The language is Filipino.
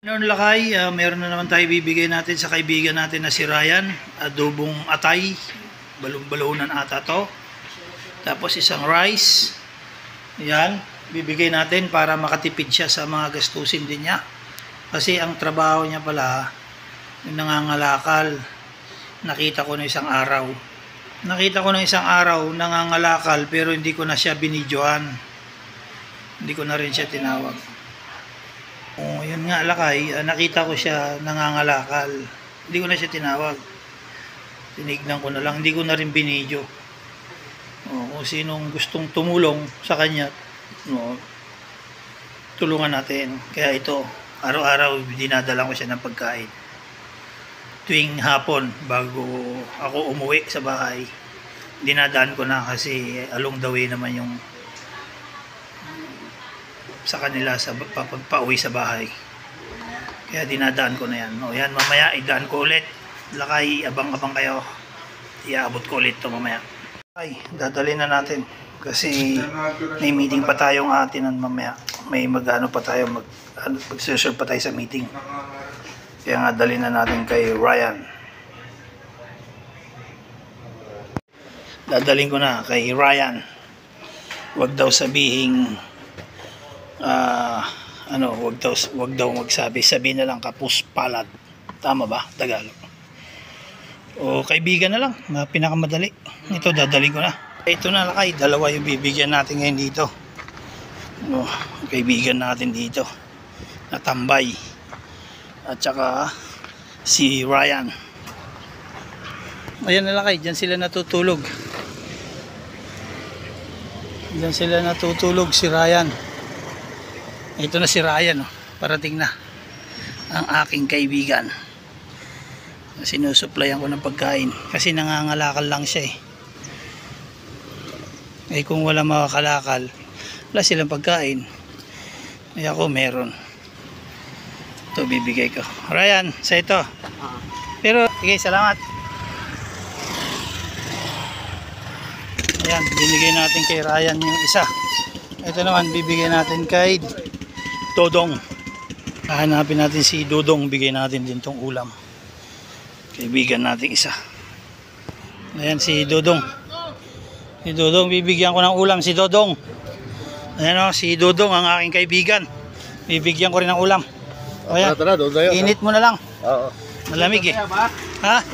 Noon lakay, meron na naman tayo bibigay natin sa kaibigan natin na si Ryan. Adobong atay, balon-balunan ata to. Tapos isang rice. Yan, bibigay natin para makatipid siya sa mga gastusin din niya. Kasi ang trabaho niya pala, yung nangangalakal. Nakita ko na isang araw. Nangangalakal pero hindi ko na siya binidyohan. Hindi ko na rin siya tinawag. Yun nga lakay, nakita ko siya nangangalakal. Hindi ko na siya tinawag. Tinignan ko na lang, hindi ko na rin binidyo. Kung sinong gustong tumulong sa kanya, tulungan natin. Kaya ito, araw-araw dinadala ko siya ng pagkain. Tuwing hapon, bago ako umuwi sa bahay, dinadaan ko na kasi along the way naman yung sa kanila sa pauwi sa bahay. Kaya dinadaan ko na yan. Yan, mamaya idaan ko ulit. Lakay, abang-abang kayo. Iaabot ko ulit to mamaya. Ay, dadalhin na natin. Kasi may meeting pa tayong atinan mamaya. May mag-ano pa tayo, mag-serve pa tayo sa meeting. Kaya nga dalhin na natin kay Ryan. Dadalhin ko na kay Ryan. Huwag daw sabihing wag daw magsabi, sabihin na lang kapuspalad. Tama ba? Tagalog. O kaibigan na lang, pinakamadali. Ito dadalhin ko na. Ito na lakay, dalawa yung bibigyan natin ngayon dito. Kaibigan natin dito natambay. At saka si Ryan. Ayan na lakay, dyan sila natutulog. Dyan sila natutulog si Ryan. Ito na si Ryan, parating na ang aking kaibigan. Sinusuplayan ko ng pagkain kasi nangangalakal lang siya kung wala makakalakal, wala silang pagkain. Ako meron. Ito bibigay ko. Ryan, sa ito. Pero, sige, salamat. Ayan, binigay natin kay Ryan yung isa. Ito naman, bibigay natin kay Dodong. Hahanapin natin si Dodong, bigay natin din tong ulam. Kaibigan natin isa. Ayan si Dodong. Si Dodong, bibigyan ko ng ulam si Dodong. Ayan si Dodong ang aking kaibigan. Bibigyan ko rin ng ulam. Ayan, init mo na lang. Oo. Malamig Ha?